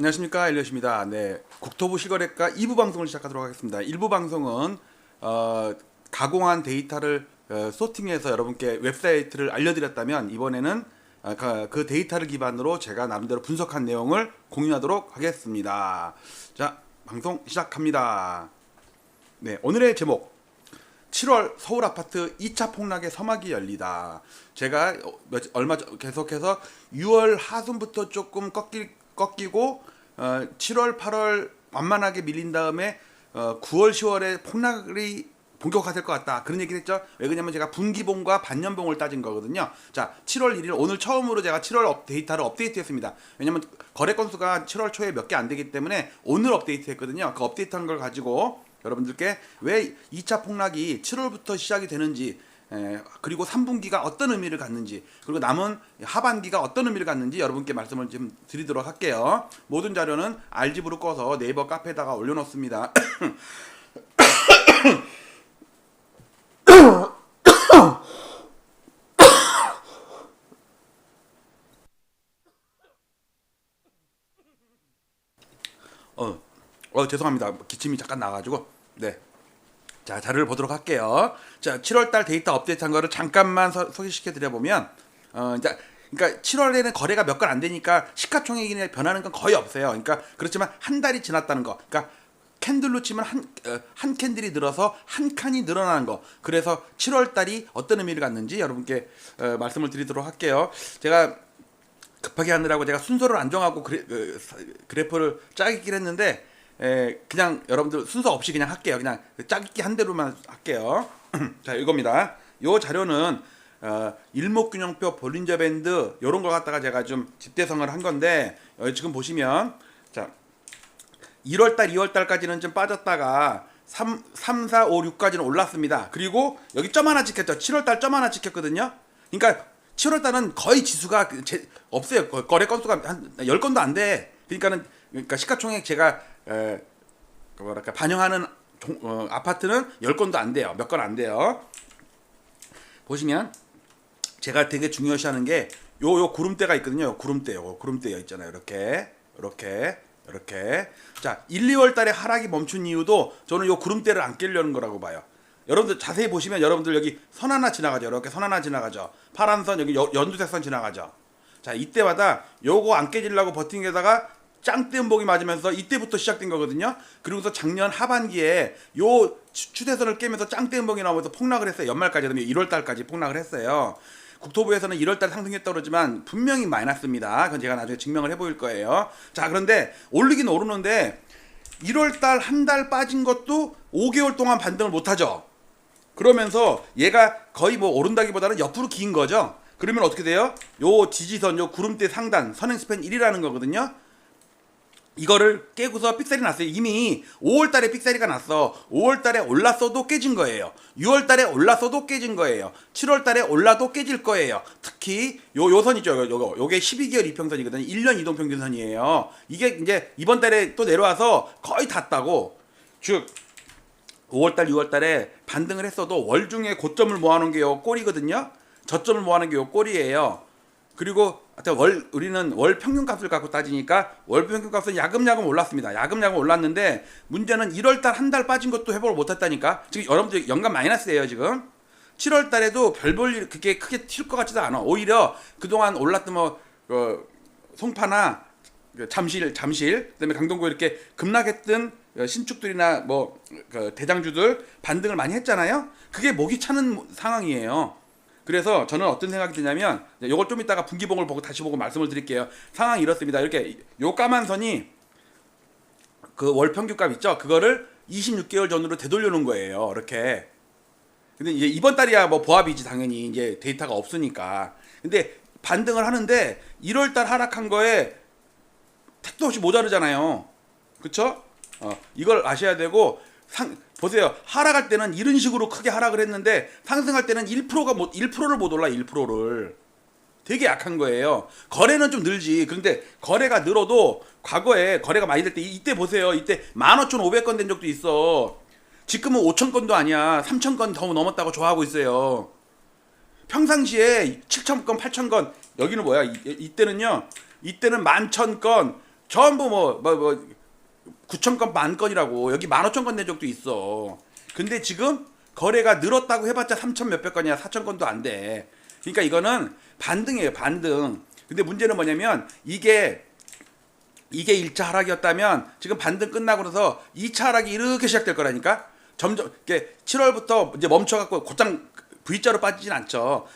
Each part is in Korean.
안녕하십니까, 일리엇입니다. 네, 국토부 실거래가 2부 방송을 시작하도록 하겠습니다. 1부 방송은 가공한 데이터를 소팅해서 여러분께 웹사이트를 알려드렸다면, 이번에는 그 데이터를 기반으로 제가 나름대로 분석한 내용을 공유하도록 하겠습니다. 자, 방송 시작합니다. 네, 오늘의 제목, 7월 서울 아파트 2차 폭락의 서막이 열리다. 제가 얼마 전 계속해서 6월 하순부터 조금 꺾이고 7월 8월 완만하게 밀린 다음에 9월 10월에 폭락이 본격화될 것 같다, 그런 얘기를 했죠. 왜 그러냐면 제가 분기봉과 반년봉을 따진 거거든요. 자, 7월 1일 오늘 처음으로 제가 7월 데이터를 업데이트했습니다. 왜냐면 거래 건수가 7월 초에 몇 개 안 되기 때문에 오늘 업데이트했거든요. 그 업데이트한 걸 가지고 여러분들께 왜 2차 폭락이 7월부터 시작이 되는지, 그리고 3분기가 어떤 의미를 갖는지, 그리고 남은 하반기가 어떤 의미를 갖는지 여러분께 말씀을 좀 드리도록 할게요. 모든 자료는 알집으로 꺼서 네이버 카페에다가 올려놓습니다. 죄송합니다. 기침이 잠깐 나가지고. 네. 자, 자료를 보도록 할게요. 자, 7월달 데이터 업데이트한 거를 잠깐만 소개시켜 드려보면, 이제 그러니까 7월에는 거래가 몇 건 안 되니까 시가총액이 변하는 건 거의 없어요. 그러니까 그렇지만 한 달이 지났다는 거, 그러니까 캔들로 치면 한 캔들이 늘어서 한 칸이 늘어나는 거. 그래서 7월달이 어떤 의미를 갖는지 여러분께 말씀을 드리도록 할게요. 제가 급하게 하느라고 제가 순서를 안 정하고 그래프를 짜기를 했는데, 그냥 여러분들 순서 없이 그냥 할게요. 그냥 짜깁기 한 대로만 할게요. 자, 이겁니다. 요 자료는 일목균형표, 볼린저 밴드 요런 걸 갖다가 제가 좀 집대성을 한 건데, 여기 지금 보시면, 자, 1월달 2월달까지는 좀 빠졌다가 3, 4, 5, 6까지는 올랐습니다. 그리고 여기 점 하나 찍혔죠. 7월달 점 하나 찍혔거든요. 그러니까 7월달은 거의 지수가 없어요. 거래 건수가 한 10건도 안 돼. 그러니까 시가총액 제가 뭐랄까 반영하는 아파트는 10건도 안 돼요. 몇 건 안 돼요. 보시면 제가 되게 중요시하는 게 요 구름대가 있거든요. 요 구름대가 있잖아요. 이렇게. 자, 1, 2월 달에 하락이 멈춘 이유도 저는 요 구름대를 안 깨려는 거라고 봐요. 여러분들 자세히 보시면 여러분들 여기 선 하나 지나가죠. 이렇게 선 하나 지나가죠. 파란 선, 여기 연두색 선 지나가죠. 자, 이때마다 요거 안 깨지려고 버틴 게다가 짱대 음봉이 맞으면서 이때부터 시작된 거거든요. 그리고서 작년 하반기에 요 추세선을 깨면서 짱대 음봉이 나오면서 폭락을 했어요. 연말까지, 1월 달까지 폭락을 했어요. 국토부에서는 1월 달 상승했다고 그러지만 분명히 마이너스입니다. 그건 제가 나중에 증명을 해보일 거예요. 자, 그런데 오르긴 오르는데 1월 달 한 달 빠진 것도 5개월 동안 반등을 못하죠. 그러면서 얘가 거의 뭐 오른다기보다는 옆으로 긴 거죠. 그러면 어떻게 돼요? 요 지지선, 요 구름대 상단, 선행 스팬 1이라는 거거든요. 이거를 깨고서 삑살이 났어요. 이미 5월달에 삑살이가 났어. 5월달에 올랐어도 깨진 거예요. 6월달에 올랐어도 깨진 거예요. 7월달에 올라도 깨질 거예요. 특히 요 선이죠. 요게 12개월 이평선이거든요. 1년 이동평균선이에요. 이게 이제 이번 달에 또 내려와서 거의 닿았다고. 즉 5월달, 6월달에 반등을 했어도 월 중에 고점을 모아놓은 게 요 꼴이거든요. 저점을 모아놓은 게 요 꼴이에요. 그리고 우리는 월 평균값을 갖고 따지니까 월 평균값은 야금야금 올랐습니다. 야금야금 올랐는데 문제는 1월달 한 달 빠진 것도 회복을 못했다니까. 지금 여러분들 연간 마이너스예요. 지금 7월달에도 별 볼 일 그게 크게 튈 것 같지도 않아. 오히려 그동안 올랐던 송파나 잠실, 그다음에 강동구 이렇게 급락했던 신축들이나 대장주들 반등을 많이 했잖아요. 그게 목이 차는 상황이에요. 그래서 저는 어떤 생각이 드냐면, 요걸 좀 이따가 분기봉을 보고 다시 보고 말씀을 드릴게요. 상황이 이렇습니다. 이렇게 요 까만 선이 그 월 평균값 있죠? 그거를 26개월 전으로 되돌려 놓은 거예요. 이렇게. 근데 이제 이번 달이야 뭐 보합이지, 당연히. 이제 데이터가 없으니까. 근데 반등을 하는데 1월 달 하락한 거에 택도 없이 모자르잖아요. 그쵸? 이걸 아셔야 되고, 보세요. 하락할 때는 이런 식으로 크게 하락을 했는데 상승할 때는 1%를 못 올라. 1%를. 되게 약한 거예요. 거래는 좀 늘지. 그런데 거래가 늘어도 과거에 거래가 많이 될 때 이때 보세요. 이때 15,500건 된 적도 있어. 지금은 5,000건도 아니야. 3,000건 더 넘었다고 좋아하고 있어요. 평상시에 7,000건, 8,000건. 여기는 뭐야? 이때는 11,000건, 전부 뭐 9천 건 만 건이라고 여기 15,000건 낸 적도 있어. 근데 지금 거래가 늘었다고 해봤자 3천 몇백 건이야. 4천 건도 안 돼. 그러니까 이거는 반등이에요, 반등. 근데 문제는 뭐냐면 이게 1차 하락이었다면 지금 반등 끝나고 나서 2차 하락이 이렇게 시작될 거라니까. 점점 이게 7월부터 이제 멈춰갖고 곧장 V자로 빠지진 않죠.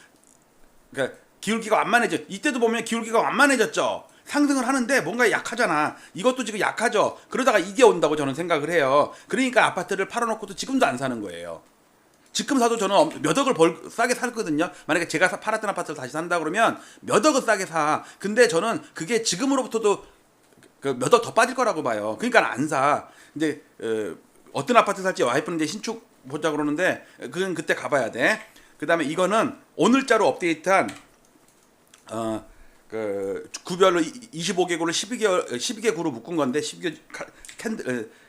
그러니까 기울기가 완만해져. 이때도 보면 기울기가 완만해졌죠. 상승을 하는데 뭔가 약하잖아. 이것도 지금 약하죠. 그러다가 이게 온다고 저는 생각을 해요. 그러니까 아파트를 팔아놓고도 지금도 안 사는 거예요. 지금 사도 저는 몇 억을 싸게 살거든요. 만약에 제가 팔았던 아파트를 다시 산다 그러면 몇 억을 싸게 사. 근데 저는 그게 지금으로부터도 몇 억 더 빠질 거라고 봐요. 그러니까 안 사. 이제 어떤 아파트 살지 와이프는 이제 신축 보자 그러는데 그건 그때 가봐야 돼. 그다음에 이거는 오늘자로 업데이트한 구별로 25개구를 12개 구로 묶은 건데 12개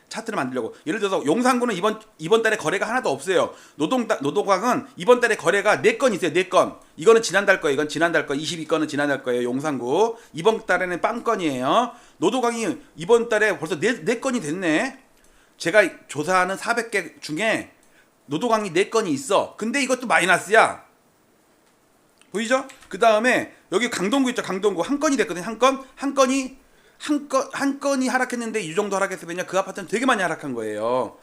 차트를 만들려고. 예를 들어서 용산구는 이번 달에 거래가 하나도 없어요. 노동광은 이번 달에 거래가 4건 있어요. 4건. 이거는 지난달 거예요. 이건 지난달 거. 22건은 지난달 거예요. 용산구. 이번 달에는 빵건이에요. 노동광이 이번 달에 벌써 4건이 됐네. 제가 조사하는 400개 중에 노동광이 4건이 있어. 근데 이것도 마이너스야. 보이죠? 그 다음에 여기 강동구 있죠. 강동구 한 건이 됐거든요. 한 건이 하락했는데 이 정도 하락했으면요 그 아파트는 되게 많이 하락한 거예요.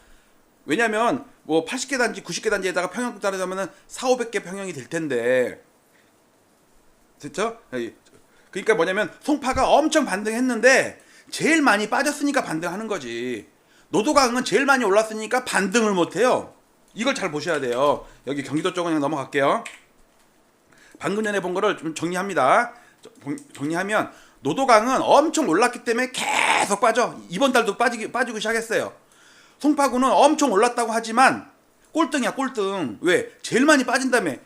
왜냐면 뭐 80개 단지 90개 단지에다가 평형 따르자면은 4,500개 평형이 될 텐데, 됐죠? 그러니까 뭐냐면 송파가 엄청 반등했는데 제일 많이 빠졌으니까 반등하는 거지. 노도강은 제일 많이 올랐으니까 반등을 못해요. 이걸 잘 보셔야 돼요. 여기 경기도 쪽은 그냥 넘어갈게요. 방금 전에 본 거를 좀 정리합니다. 정리하면 노도강은 엄청 올랐기 때문에 계속 빠져. 이번 달도 빠지고 시작했어요. 송파구는 엄청 올랐다고 하지만 꼴등이야, 꼴등. 왜? 제일 많이 빠진 다음에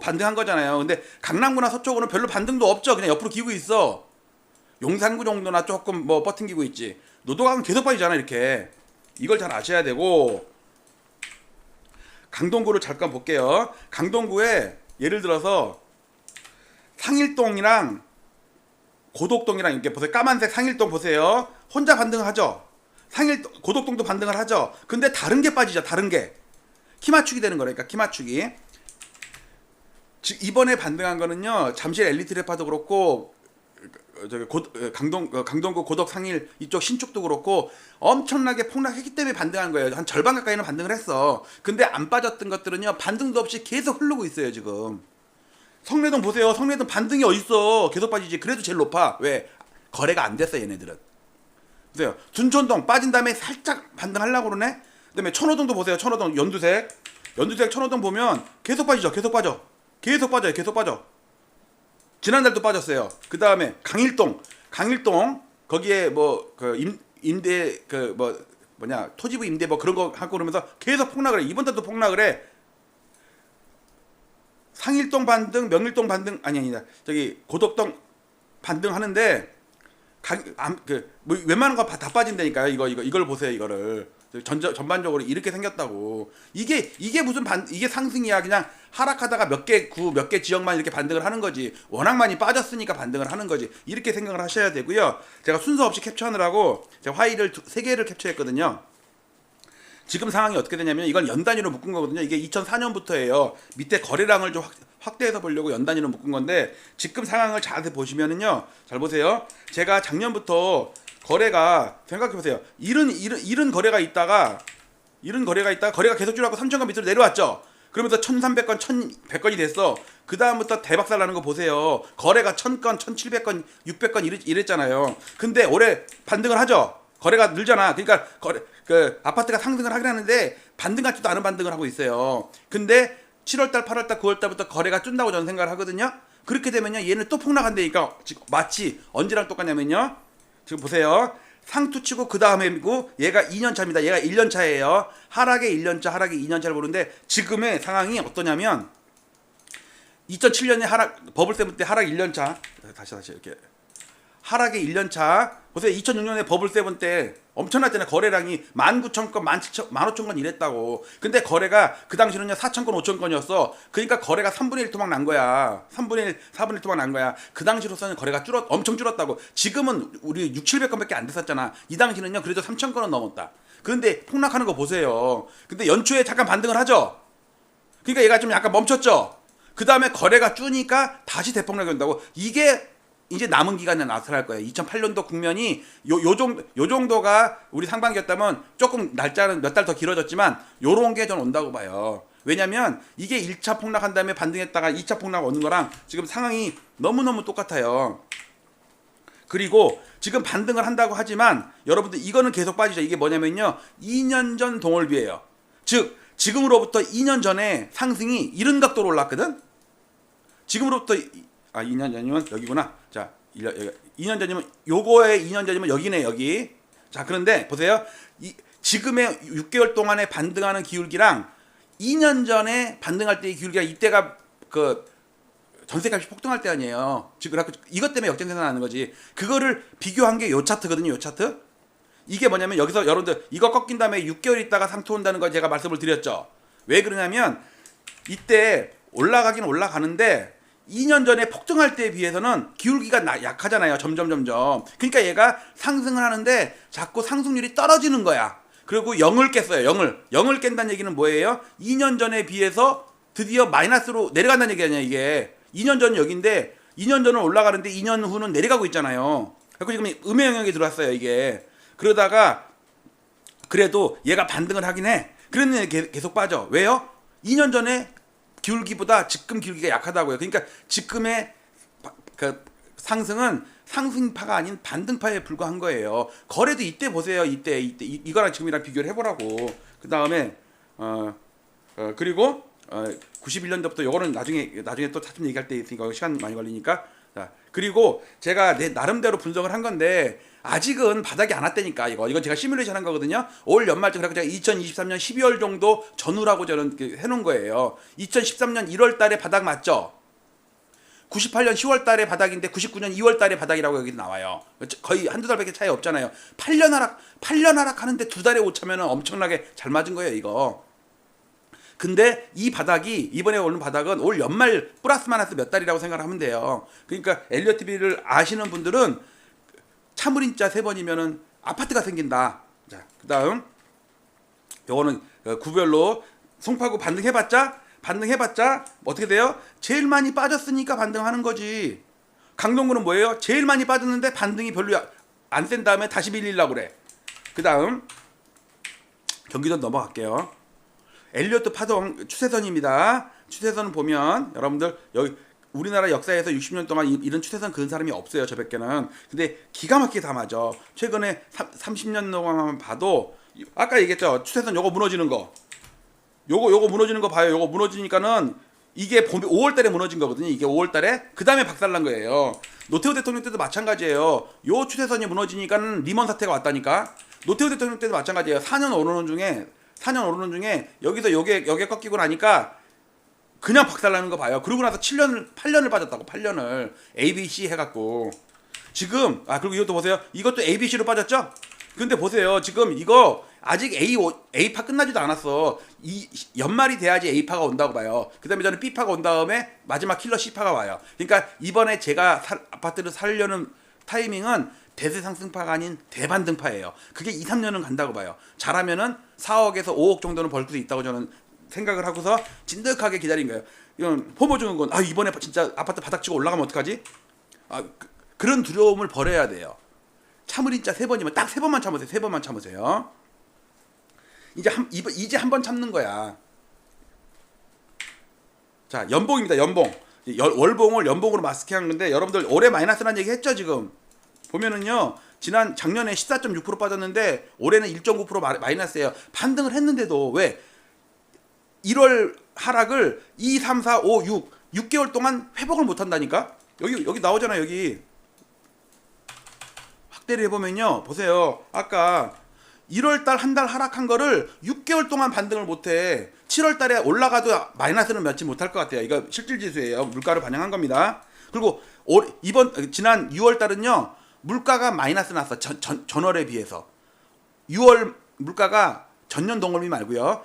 반등한 거잖아요. 근데 강남구나 서초구는 별로 반등도 없죠. 그냥 옆으로 기고 있어. 용산구 정도나 조금 뭐 버팅기고 있지. 노도강은 계속 빠지잖아, 이렇게. 이걸 잘 아셔야 되고. 강동구를 잠깐 볼게요. 강동구에 예를 들어서 상일동이랑 고덕동이랑 이렇게 보세요. 까만색 상일동 보세요. 혼자 반등을 하죠. 고덕동도 반등을 하죠. 근데 다른 게 빠지죠. 다른 게. 키 맞추기 되는 거니까 키 맞추기. 이번에 반등한 거는요. 잠실 엘리트레파도 그렇고 저기 강동구 고덕 상일 이쪽 신축도 그렇고 엄청나게 폭락했기 때문에 반등한 거예요. 한 절반 가까이는 반등을 했어. 근데 안 빠졌던 것들은요. 반등도 없이 계속 흐르고 있어요, 지금. 성내동 보세요. 성내동 반등이 어딨어. 계속 빠지지. 그래도 제일 높아. 왜? 거래가 안 됐어, 얘네들은. 보세요. 둔촌동 빠진 다음에 살짝 반등하려고 그러네. 그다음에 천호동도 보세요. 천호동 연두색 천호동 보면 계속 빠지죠. 계속 빠져. 계속 빠져요. 계속 빠져. 지난달도 빠졌어요. 그 다음에 강일동 거기에 뭐 임대 토지부 임대 뭐 그런 거 하고 그러면서 계속 폭락을 해. 이번 달도 폭락을 해. 상일동 반등, 명일동 반등 아니다. 저기 고덕동 반등하는데 뭐 웬만한 거 다 빠진다니까요. 이걸 보세요. 이거를 전반적으로 이렇게 생겼다고. 이게 무슨 이게 상승이야. 그냥 하락하다가 몇 개 지역만 이렇게 반등을 하는 거지. 워낙 많이 빠졌으니까 반등을 하는 거지. 이렇게 생각을 하셔야 되고요. 제가 순서 없이 캡처하느라고 제가 화일을 3개를 캡처했거든요. 지금 상황이 어떻게 되냐면 이건 연 단위로 묶은 거거든요. 이게 2004년부터예요. 밑에 거래량을 좀 확대해서 보려고 연 단위로 묶은 건데 지금 상황을 자세히 보시면은요. 잘 보세요. 제가 작년부터 거래가 생각해 보세요. 이런 거래가 있다가 거래가 계속 줄어가고 3,000건 밑으로 내려왔죠. 그러면서 1,300건, 1,100건이 됐어. 그 다음부터 대박살 나는 거 보세요. 거래가 1,000건, 1,700건, 600건 이랬잖아요. 근데 올해 반등을 하죠. 거래가 늘잖아. 그러니까 아파트가 상승을 하긴 하는데 반등 같지도 않은 반등을 하고 있어요. 근데 7월달, 8월달, 9월달부터 거래가 뜬다고 저는 생각을 하거든요. 그렇게 되면요, 얘는 또 폭락한다니까. 마치 언제랑 똑같냐면요. 지금 보세요. 상투치고 그 다음에고 얘가 2년차입니다. 얘가 1년차예요. 하락의 1년차, 하락의 2년차를 보는데 지금의 상황이 어떠냐면 2007년에 버블세븐 때 하락 1년차. 다시 이렇게. 하락의 1년차. 보세요. 2006년에 버블세븐 때 엄청났잖아요. 거래량이 19,000건, 17,000, 15,000건 이랬다고. 근데 거래가 그 당시는요 4,000건, 5,000건이었어. 그러니까 거래가 3분의 1 토막 난 거야. 3분의 1, 4분의 1 토막 난 거야. 그 당시로서는 거래가 엄청 줄었다고. 지금은 우리 6, 700건밖에 안 됐었잖아. 이 당시는요 그래도 3,000건은 넘었다. 그런데 폭락하는 거 보세요. 근데 연초에 잠깐 반등을 하죠. 그러니까 얘가 좀 약간 멈췄죠. 그 다음에 거래가 주니까 다시 대폭락이 온다고. 이게 이제 남은 기간에 나타날 거예요. 2008년도 국면이 요 정도가 우리 상반기였다면 조금 날짜는 몇 달 더 길어졌지만 요런 게 전 온다고 봐요. 왜냐면 이게 1차 폭락한 다음에 반등했다가 2차 폭락 오는 거랑 지금 상황이 너무너무 똑같아요. 그리고 지금 반등을 한다고 하지만 여러분들 이거는 계속 빠지죠. 이게 뭐냐면요. 2년 전 동월비예요. 즉 지금으로부터 2년 전에 상승이 이런 각도로 올랐거든. 지금으로부터 2년 전이면 여기구나. 자, 2년 전이면 요거의 2년 전이면 여기네, 여기. 자, 그런데 보세요. 지금의 6개월 동안에 반등하는 기울기랑 2년 전에 반등할 때의 기울기가 이때가 그 전세값이 폭등할 때 아니에요. 지금 이것 때문에 역전세가 나는 거지. 그거를 비교한 게 요 차트거든요, 요 차트. 이게 뭐냐면 여기서 여러분들 이거 꺾인 다음에 6개월 있다가 상투 온다는 거 제가 말씀을 드렸죠. 왜 그러냐면 이때 올라가긴 올라가는데 2년 전에 폭등할 때에 비해서는 기울기가 약하잖아요. 점점. 그러니까 얘가 상승을 하는데 자꾸 상승률이 떨어지는 거야. 그리고 0을 깼어요. 0을 깬다는 얘기는 뭐예요? 2년 전에 비해서 드디어 마이너스로 내려간다는 얘기 아니야 이게. 2년 전은 여기인데 2년 전은 올라가는데 2년 후는 내려가고 있잖아요. 그래서 지금 음의 영역이 들어왔어요 이게. 그러다가 그래도 얘가 반등을 하긴 해. 그랬는데 계속 빠져. 왜요? 2년 전에 기울기보다 지금 기울기가 약하다고요. 그러니까 지금의 그 상승은 상승파가 아닌 반등파에 불과한 거예요. 거래도 이때 보세요. 이때 이거랑 지금이랑 비교를 해보라고. 그 다음에 그리고 91년도부터 요거는 나중에 또 차츰 얘기할 때 있으니까 시간 많이 걸리니까. 자, 그리고 제가 내 나름대로 분석을 한 건데 아직은 바닥이 안 왔다니까. 이건 제가 시뮬레이션 한 거거든요. 올 연말쯤 그래서 제가 2023년 12월 정도 전후라고 저는 해놓은 거예요. 2013년 1월 달에 바닥 맞죠? 98년 10월 달에 바닥인데 99년 2월 달에 바닥이라고 여기 나와요. 거의 한두 달밖에 차이 없잖아요. 8년 하락하는데 두 달에 오차면 엄청나게 잘 맞은 거예요, 이거. 근데 이 바닥이 이번에 오는 바닥은 올 연말 플러스 마이너스 몇 달이라고 생각을 하면 돼요. 그러니까 엘리엇 TV를 아시는 분들은 차물인자 3번이면은 아파트가 생긴다. 자, 그다음 요거는 구별로 송파구 반등해봤자 어떻게 돼요? 제일 많이 빠졌으니까 반등하는 거지. 강동구는 뭐예요? 제일 많이 빠졌는데 반등이 별로 안 센 다음에 다시 밀리려고 그래. 그다음 경기도 넘어갈게요. 엘리엇 파동 추세선입니다. 추세선을 보면 여러분들 여기 우리나라 역사에서 60년 동안 이런 추세선 그은 사람이 없어요. 저밖에는. 근데 기가 막히게 다 맞아. 최근에 30년 동안 봐도 아까 얘기했죠. 추세선 요거 무너지는 거. 요거 무너지는 거 봐요. 요거 무너지니까는 이게 5월 달에 무너진 거거든요. 이게 5월 달에. 그다음에 박살난 거예요. 노태우 대통령 때도 마찬가지예요. 요 추세선이 무너지니까는 리먼 사태가 왔다니까. 노태우 대통령 때도 마찬가지예요. 4년 오르는 중에 여기서 요게 꺾이고 나니까 그냥 박살나는 거 봐요. 그러고 나서 8년을 빠졌다고. 8년을 ABC 해갖고 지금 그리고 이것도 보세요. 이것도 ABC로 빠졌죠? 근데 보세요. 지금 이거 아직 A파 끝나지도 않았어. 이 연말이 돼야지 A파가 온다고 봐요. 그 다음에 저는 B파가 온 다음에 마지막 킬러 C파가 와요. 그러니까 이번에 제가 아파트를 사려는 타이밍은 대세 상승파가 아닌 대반등파예요. 그게 2, 3년은 간다고 봐요. 잘하면은 4억에서 5억 정도는 벌 수 있다고 저는 생각을 하고서 진득하게 기다린 거예요. 이건 포모 주는 건 이번에 진짜 아파트 바닥 치고 올라가면 어떡하지? 그런 두려움을 버려야 돼요. 참을인자 3번이면 딱 3번만 참으세요. 3번만 참으세요. 이제 한 번 참는 거야. 자, 연봉입니다. 연봉. 월봉을 연봉으로 마스킹한 건데 여러분들 올해 마이너스라는 얘기 했죠, 지금. 보면은요. 작년에 14.6% 빠졌는데 올해는 1.9% 마이너스예요. 반등을 했는데도 왜 1월 하락을 2, 3, 4, 5, 6개월 동안 회복을 못 한다니까? 여기 나오잖아요, 여기. 확대를 해보면요. 보세요. 아까 1월달 한 달 하락한 거를 6개월 동안 반등을 못해. 7월달에 올라가도 마이너스는 며칠 못할 것 같아요. 이거 실질지수예요. 물가를 반영한 겁니다. 그리고 지난 6월달은요. 물가가 마이너스 났어. 전월에 비해서. 6월 물가가 전년 동월비 말고요.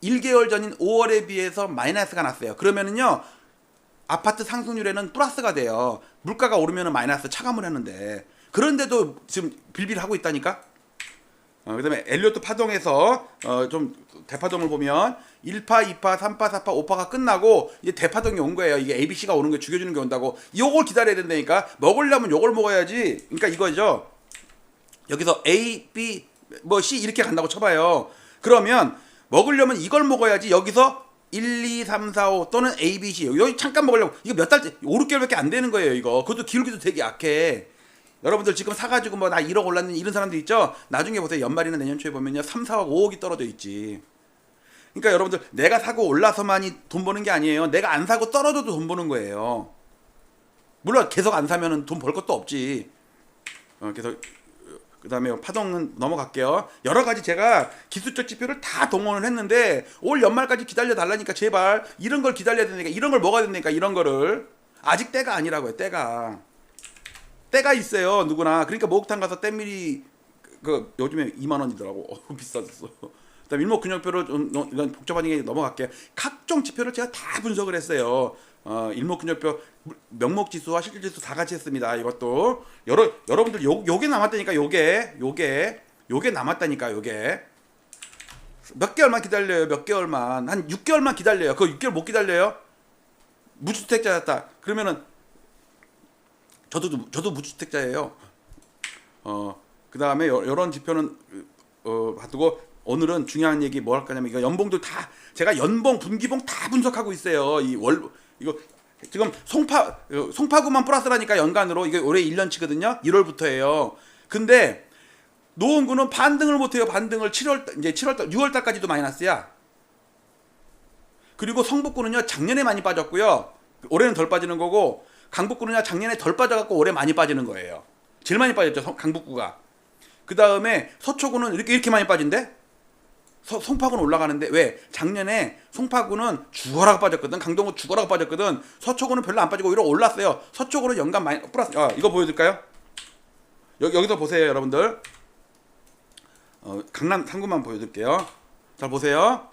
1개월 전인 5월에 비해서 마이너스가 났어요. 그러면은요. 아파트 상승률에는 플러스가 돼요. 물가가 오르면은 마이너스 차감을 하는데 그런데도 지금 빌빌하고 있다니까. 그다음에 엘리어트 파동에서 좀 대파동을 보면 1파, 2파, 3파, 4파, 5파가 끝나고 이제 대파동이 온 거예요. 이게 ABC가 오는 거 죽여주는 게 온다고. 요걸 기다려야 된다니까. 먹으려면 요걸 먹어야지. 그러니까 이거죠. 여기서 A, B, 뭐 C 이렇게 간다고 쳐봐요. 그러면 먹으려면 이걸 먹어야지. 여기서 1, 2, 3, 4, 5 또는 A, B, C 여기 잠깐 먹으려고 이거 몇 달째 5, 6개월밖에 안 되는 거예요. 이거 그것도 기울기도 되게 약해. 여러분들 지금 사가지고 뭐 나 1억 올랐는 이런 사람들 있죠. 나중에 보세요. 연말이나 내년 초에 보면요 3, 4억, 5억이 떨어져 있지. 그러니까 여러분들 내가 사고 올라서만이 돈 버는 게 아니에요. 내가 안 사고 떨어져도 돈 버는 거예요. 물론 계속 안 사면은 돈 벌 것도 없지. 그래서 그 다음에 파동은 넘어갈게요. 여러 가지 제가 기술적 지표를 다 동원을 했는데 올 연말까지 기다려 달라니까 제발 이런 걸 기다려야 되니까 이런 걸 먹어야 되니까 이런 거를 아직 때가 아니라고요. 때가 있어요. 누구나. 그러니까 목욕탕 가서 땜밀이 그 요즘에 2만 원이더라고. 비싸졌어. 그다음 일목균형표를 좀 이건 복잡한 얘기 넘어갈게요. 각종 지표를 제가 다 분석을 했어요. 일목균형표, 명목지수와 실질지수 다 같이 했습니다. 이것도 여러분들 요게 남았다니까. 요게 남았다니까. 요게 몇 개월만 기다려요. 몇 개월만 한 6개월만 기다려요. 그거 6개월 못 기다려요. 무주택자였다. 그러면은 저도 무주택자예요. 그 다음에 이런 지표는 봐두고 오늘은 중요한 얘기 뭐 할 거냐면 이거 연봉들 다 제가 연봉 분기봉 다 분석하고 있어요. 이거 지금 송파구만 플러스라니까 연간으로 이게 올해 1년치거든요. 1월부터예요. 근데 노원구는 반등을 못해요. 반등을 7월달 6월달까지도 마이너스야. 그리고 성북구는요 작년에 많이 빠졌고요. 올해는 덜 빠지는 거고 강북구는요 작년에 덜 빠져갖고 올해 많이 빠지는 거예요. 제일 많이 빠졌죠 강북구가. 그 다음에 서초구는 이렇게 많이 빠진대. 송파구는 올라가는데 왜? 작년에 송파구는 죽어라고 빠졌거든. 강동구 죽어라고 빠졌거든. 서초구는 별로 안 빠지고 오히려 올랐어요. 서초구는 연간 많이 플러스. 이거 보여드릴까요? 여기서 보세요 여러분들. 강남 3구만 보여드릴게요. 잘 보세요.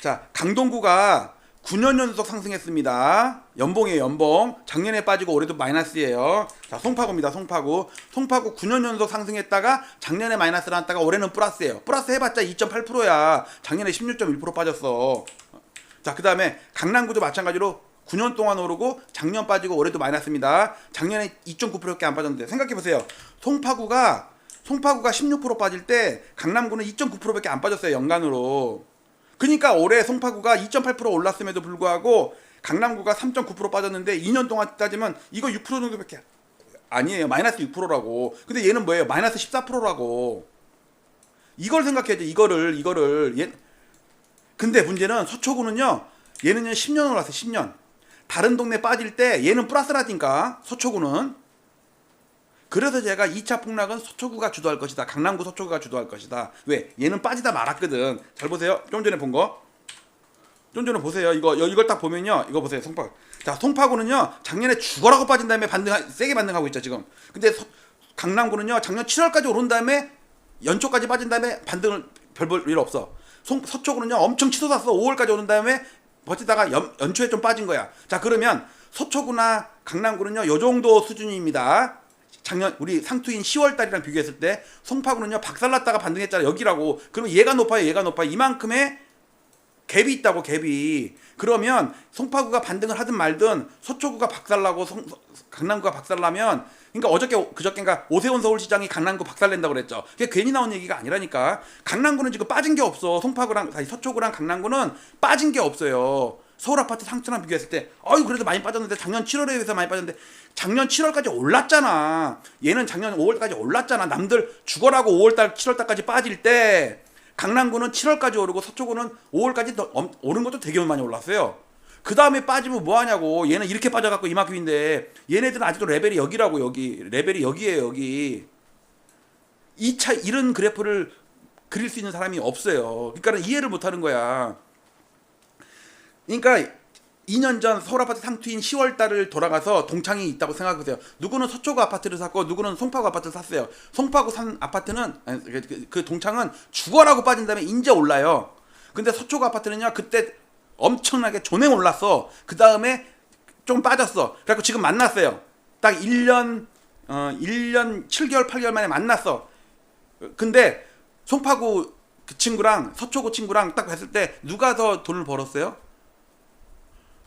자 강동구가 9년 연속 상승했습니다. 연봉이에요, 연봉. 작년에 빠지고 올해도 마이너스예요. 자, 송파구입니다, 송파구. 송파구 9년 연속 상승했다가 작년에 마이너스 났다가 올해는 플러스예요. 플러스 해봤자 2.8%야. 작년에 16.1% 빠졌어. 자, 그 다음에 강남구도 마찬가지로 9년 동안 오르고 작년 빠지고 올해도 마이너스입니다. 작년에 2.9%밖에 안 빠졌는데 생각해보세요. 송파구가 16% 빠질 때 강남구는 2.9%밖에 안 빠졌어요, 연간으로. 그러니까 올해 송파구가 2.8% 올랐음에도 불구하고 강남구가 3.9% 빠졌는데 2년 동안 따지면 이거 6% 정도밖에 아니에요. 마이너스 6%라고. 근데 얘는 뭐예요? 마이너스 14%라고. 이걸 생각해야죠. 이거를. 근데 문제는 서초구는요. 얘는요 10년 올랐어요. 10년. 다른 동네 빠질 때 얘는 플러스라니까. 서초구는. 그래서 제가 2차 폭락은 서초구가 주도할 것이다. 강남구 서초구가 주도할 것이다. 왜? 얘는 빠지다 말았거든. 잘 보세요. 좀 전에 본 거. 좀 전에 보세요. 이걸 딱 보면요. 이거 보세요. 송파구. 자, 송파구는요. 작년에 죽어라고 빠진 다음에 세게 반등하고 있죠, 지금. 근데 강남구는요. 작년 7월까지 오른 다음에 연초까지 빠진 다음에 반등을 별 볼 일 없어. 서초구는요. 엄청 치솟았어. 5월까지 오른 다음에 버티다가 연초에 좀 빠진 거야. 자, 그러면 서초구나 강남구는요. 요 정도 수준입니다. 작년 우리 상투인 10월 달이랑 비교했을 때 송파구는요 박살났다가 반등했잖아요. 여기라고. 그러면 얘가 높아요. 이만큼의 갭이 있다고. 갭이. 그러면 송파구가 반등을 하든 말든 서초구가 박살나고 강남구가 박살나면 그러니까 그저께인가 오세훈 서울시장이 강남구 박살낸다고 그랬죠. 그게 괜히 나온 얘기가 아니라니까. 강남구는 지금 빠진 게 없어. 서초구랑 강남구는 빠진 게 없어요. 서울 아파트 상투랑 비교했을 때 그래도 많이 빠졌는데 작년 7월에 비해서 많이 빠졌는데 작년 7월까지 올랐잖아. 얘는 작년 5월까지 올랐잖아. 남들 죽어라고 5월달 7월달까지 빠질 때 강남구는 7월까지 오르고 서초구는 5월까지 오른 것도 되게 많이 올랐어요. 그 다음에 빠지면 뭐하냐고. 얘는 이렇게 빠져갖고 이만큼인데 얘네들은 아직도 레벨이 여기라고. 여기 레벨이 여기에요. 여기. 이런 그래프를 그릴 수 있는 사람이 없어요. 그러니까 이해를 못하는 거야. 그러니까 2년 전 서울 아파트 상투인 10월 달을 돌아가서 동창이 있다고 생각하세요. 누구는 서초구 아파트를 샀고 누구는 송파구 아파트를 샀어요. 송파구 산 아파트는 그 동창은 죽어라고 빠진 다음에 인제 올라요. 근데 서초구 아파트는요 그때 엄청나게 존행 올랐어. 그 다음에 좀 빠졌어. 그래갖고 지금 만났어요. 딱 1년 7개월 8개월 만에 만났어. 근데 송파구 그 친구랑 서초구 친구랑 딱 봤을 때 누가 더 돈을 벌었어요?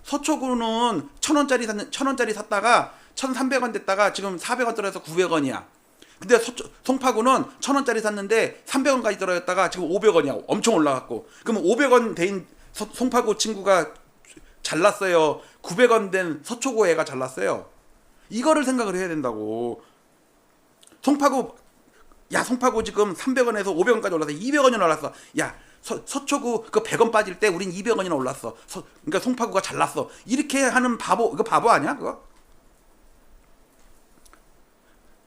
서초구는 1,000원짜리 샀다가 1,300원 됐다가 지금 400원 떨어져서 900원이야. 근데 송파구는 1,000원짜리 샀는데 300원까지 떨어졌다가 지금 500원이야. 엄청 올라갔고. 그러면 500원 된 송파구 친구가 잘났어요? 900원 된 서초구 애가 잘났어요? 이거를 생각을 해야 된다고. 송파구 지금 300원에서 500원까지 올라서 200원이 올랐어. 야 서초구 그 100원 빠질 때 우린 200원이나 올랐어. 그러니까 송파구가 잘났어. 이렇게 하는 바보, 이거 바보 아니야 그거?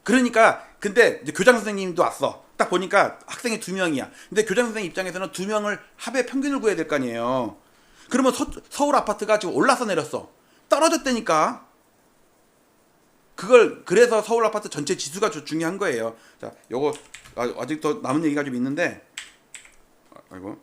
그러니까 근데 이제 교장 선생님도 왔어. 딱 보니까 학생이 2명이야. 근데 교장 선생님 입장에서는 2명을 합의 평균을 구해야 될 거 아니에요. 그러면 서울 아파트가 지금 올라서 내렸어. 떨어졌다니까. 그래서 서울 아파트 전체 지수가 중요한 거예요. 자, 요거 아직 더 남은 얘기가 좀 있는데, 아이고.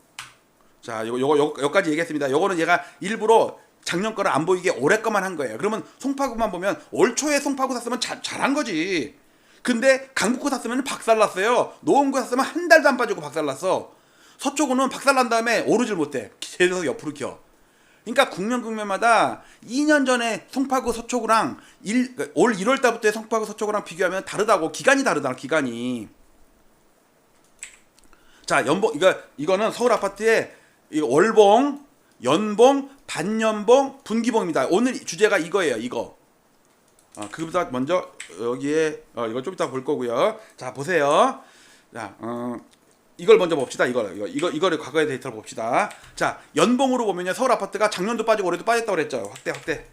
자, 요거까지 얘기했습니다. 요거는 얘가 일부러 작년 거를 안 보이게 올해 거만 한 거예요. 그러면 송파구만 보면 올 초에 송파구 샀으면 잘한 거지. 근데 강북구 샀으면 박살났어요. 노원구 샀으면 한 달도 안 빠지고 박살났어. 서초구는 박살난 다음에 오르질 못해. 계속 옆으로 켜. 그러니까 국면마다 2년 전에 송파구 서초구랑 올 1월 달부터의 송파구 서초구랑 비교하면 다르다고. 기간이 다르다. 기간이. 자, 이거는 서울 아파트의 월봉, 연봉, 반연봉, 분기봉입니다. 오늘 주제가 이거예요. 이거. 그보다 먼저 여기에 이거 좀 이따 볼 거고요. 자, 보세요. 자, 이걸 먼저 봅시다. 이거를 과거의 데이터를 봅시다. 자, 연봉으로 보면요. 서울 아파트가 작년도 빠지고 올해도 빠졌다고 그랬죠. 확대.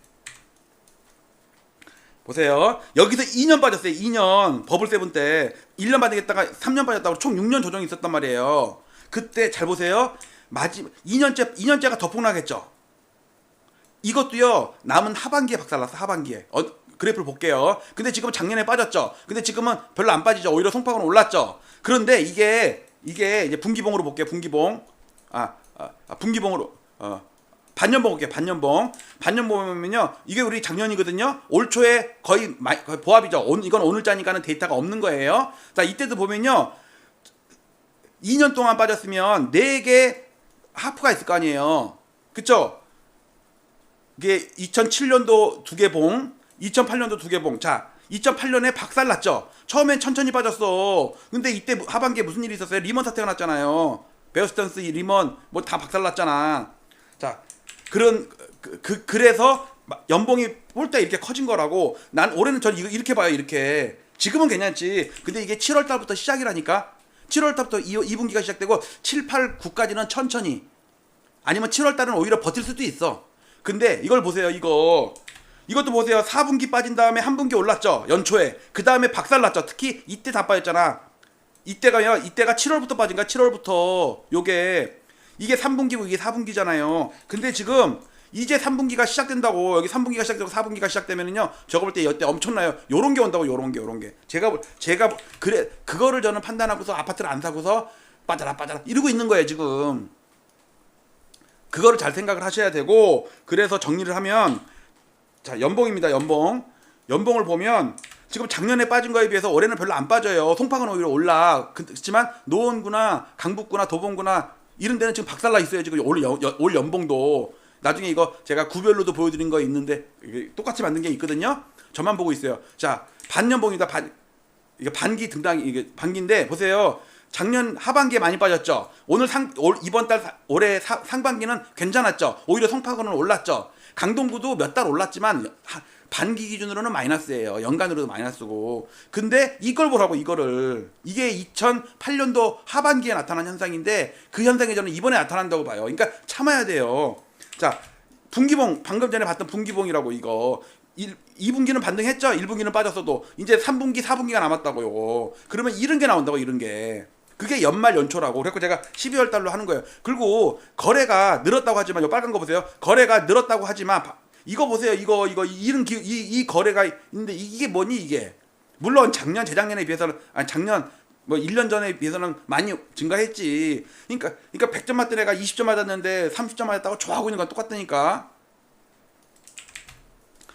보세요. 여기서 2년 빠졌어요. 2년. 버블 세븐 때 1년 빠지겠다가 3년 빠졌다고 총 6년 조정이 있었단 말이에요. 그때 잘 보세요. 2년째가 더 폭락했죠. 이것도요. 남은 하반기에 박살났어. 하반기에. 그래프를 볼게요. 근데 지금 작년에 빠졌죠. 근데 지금은 별로 안 빠지죠. 오히려 송파구는 올랐죠. 그런데 이게 이제 분기봉으로 볼게요. 분기봉. 분기봉으로 반년봉 볼게요. 반년봉 보면요. 이게 우리 작년이거든요. 올 초에 거의 보합이죠. 이건 오늘자니까는 데이터가 없는 거예요. 자, 이때도 보면요. 2년 동안 빠졌으면 4개 하프가 있을 거 아니에요. 그쵸? 이게 2007년도 2개 봉, 2008년도 2개 봉. 자, 2008년에 박살났죠. 처음엔 천천히 빠졌어. 근데 이때 하반기에 무슨 일이 있었어요? 리먼 사태가 났잖아요. 베어스턴스 리먼 뭐 다 박살났잖아. 자, 그래서 연봉이 볼 때 이렇게 커진 거라고. 난 올해는 전 이렇게 봐요. 이렇게. 지금은 괜찮지. 근데 이게 7월 달부터 시작이라니까. 7월 달부터 2분기가 시작되고 7, 8, 9까지는 천천히. 아니면 7월 달은 오히려 버틸 수도 있어. 근데 이걸 보세요. 이것도 보세요. 4분기 빠진 다음에 한 분기 올랐죠. 연초에. 그 다음에 박살났죠. 특히 이때 다 빠졌잖아. 이때가 7월부터 빠진 거야. 7월부터. 이게 3분기고 이게 4분기잖아요. 근데 지금 이제 3분기가 시작된다고. 여기 3분기가 시작되고 4분기가 시작되면은요. 저거 볼 때 이때 엄청나요. 요런 게 온다고. 요런 게. 제가 그거를 저는 판단하고서 아파트를 안 사고서 빠져라 이러고 있는 거예요, 지금. 그거를 잘 생각을 하셔야 되고. 그래서 정리를 하면, 자, 연봉입니다. 연봉을 보면 지금 작년에 빠진 거에 비해서 올해는 별로 안 빠져요. 송파구는 오히려 올라. 그렇지만 노원구나 강북구나 도봉구나 이런 데는 지금 박살나 있어요. 지금 올 연봉도. 나중에 이거 제가 구별로도 보여드린 거 있는데 이게 똑같이 만든 게 있거든요. 저만 보고 있어요. 자, 반연봉이다. 이게 반기 등당, 이게 반기인데 보세요. 작년 하반기에 많이 빠졌죠. 이번 달 올해 상반기는 괜찮았죠. 오히려 송파구는 올랐죠. 강동구도 몇 달 올랐지만 반기 기준으로는 마이너스예요. 연간으로도 마이너스고. 근데 이걸 보라고. 이게 2008년도 하반기에 나타난 현상인데 그 현상이 저는 이번에 나타난다고 봐요. 그러니까 참아야 돼요. 자, 분기봉, 방금 전에 봤던 분기봉이라고. 이거 2분기는 반등했죠. 1분기는 빠졌어도 이제 3분기 4분기가 남았다고요. 그러면 이런 게 나온다고. 이런 게 그게 연말 연초라고. 그래서 제가 12월 달로 하는 거예요. 그리고 거래가 늘었다고 하지만 이 빨간 거 보세요. 거래가 늘었다고 하지만 이거 보세요. 이 거래가 있는데 이게 뭐니 이게? 물론 작년 재작년에 비해서는 아니 작년 뭐 1년 전에 비해서는 많이 증가했지. 그러니까 100점 맞던 애가 20점 맞았는데 30점 맞았다고 좋아하고 있는 건 똑같다니까.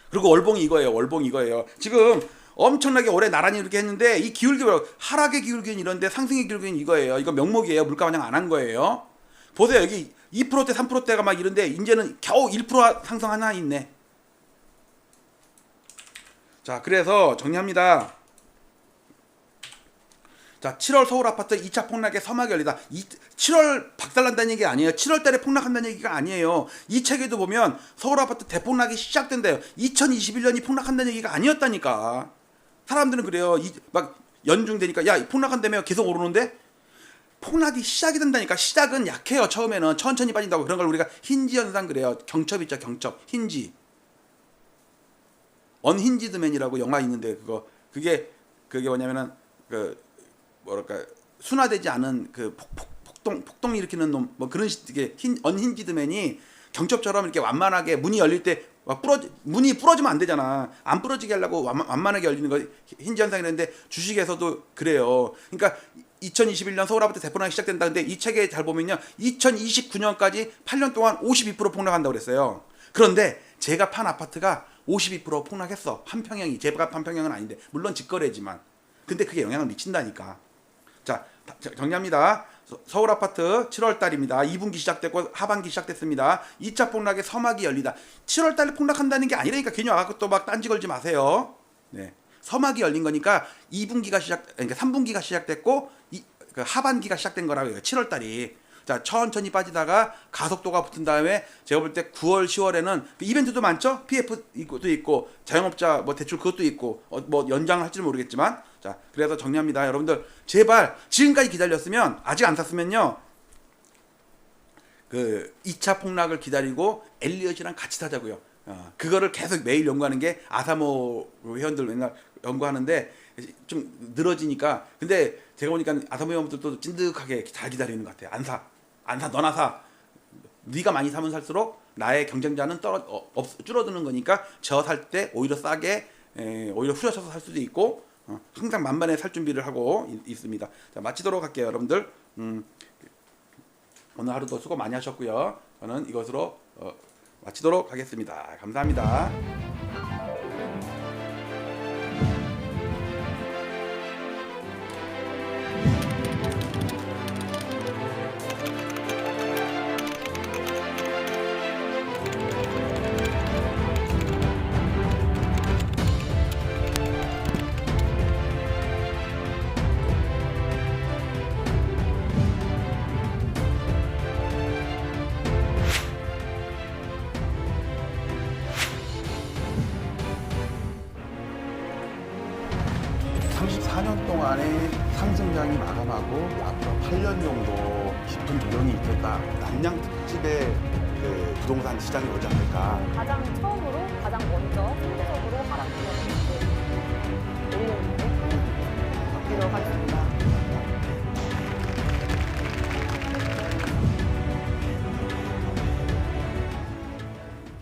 그리고 월봉이 이거예요. 월봉이 이거예요. 지금 엄청나게 올해 나란히 이렇게 했는데 이 기울기가 하락의 기울기는 이런데 상승의 기울기는 이거예요. 이거 명목이에요. 물가 반영 안 한 거예요. 보세요. 여기 2%대 3%대가 막 이런데 이제는 겨우 1% 상승 하나 있네. 자, 그래서 정리합니다. 자, 7월 서울 아파트 2차 폭락의 서막이 열리다. 7월 박살난다는 얘기 아니에요. 7월 달에 폭락한다는 얘기가 아니에요. 이 책에도 보면 서울 아파트 대폭락이 시작된대요. 2021년이 폭락한다는 얘기가 아니었다니까. 사람들은 그래요. 막 연중되니까 야, 폭락한다며 계속 오르는데 폭락이 시작이 된다니까. 시작은 약해요. 처음에는 천천히 빠진다고. 그런 걸 우리가 힌지 현상 그래요. 경첩 있죠. 경첩. 힌지. 언힌지드맨이라고 영화 있는데 그게 뭐냐면은 뭐랄까 순화되지 않은 폭동 일으키는 놈 뭐 그런 식의 언힌지드맨이 경첩처럼 이렇게 완만하게 문이 열릴 때 문이 부러지면 안 되잖아. 안 부러지게 하려고 완만하게 열리는 거 힌지 현상이라는데 주식에서도 그래요. 그러니까 2021년 서울 아파트 대폭락이 시작된다. 근데 이 책에 잘 보면요. 2029년까지 8년 동안 52% 폭락한다고 그랬어요. 그런데 제가 판 아파트가 52% 폭락했어. 한 평형이. 제가 판 평형은 아닌데 물론 직거래지만. 근데 그게 영향을 미친다니까. 자, 정리합니다. 서울 아파트 7월 달입니다. 2분기 시작됐고 하반기 시작됐습니다. 2차 폭락의 서막이 열리다. 7월 달에 폭락한다는 게 아니라니까 괜히 와갖고 또 막 딴지 걸지 마세요. 네. 서막이 열린 거니까 2분기가 그러니까 3분기가 시작됐고 그 하반기가 시작된 거라고 해요. 7월 달이. 자, 천천히 빠지다가 가속도가 붙은 다음에 제가 볼 때 9월, 10월에는 이벤트도 많죠? PF 도 있고 자영업자 뭐 대출 그것도 있고 뭐 연장을 할지는 모르겠지만 자, 그래서 정리합니다. 여러분들 제발 지금까지 기다렸으면 아직 안 샀으면요. 그 2차 폭락을 기다리고 엘리엇이랑 같이 사자고요. 그거를 계속 매일 연구하는 게 아사모 회원들 맨날 연구하는데 좀 늘어지니까. 근데 제가 보니까 아사모 회원들도 찐득하게 잘 기다리는 것 같아요. 안 사, 너나 사. 네가 많이 사면 살수록 나의 경쟁자는 줄어드는 거니까 저 살 때 오히려 싸게 오히려 후려쳐서 살 수도 있고 항상 만반에 살 준비를 하고 있습니다. 자, 마치도록 할게요. 여러분들 오늘 하루도 수고 많이 하셨고요. 저는 이것으로 마치도록 하겠습니다. 감사합니다. 동안의 상승장이 마감하고 앞으로 8년 정도 깊은 조정이 있겠다. 남양 특집의 그 부동산 시장이 오지 않을까. 가장 처음으로 가장 먼저 상대적으로 하락했던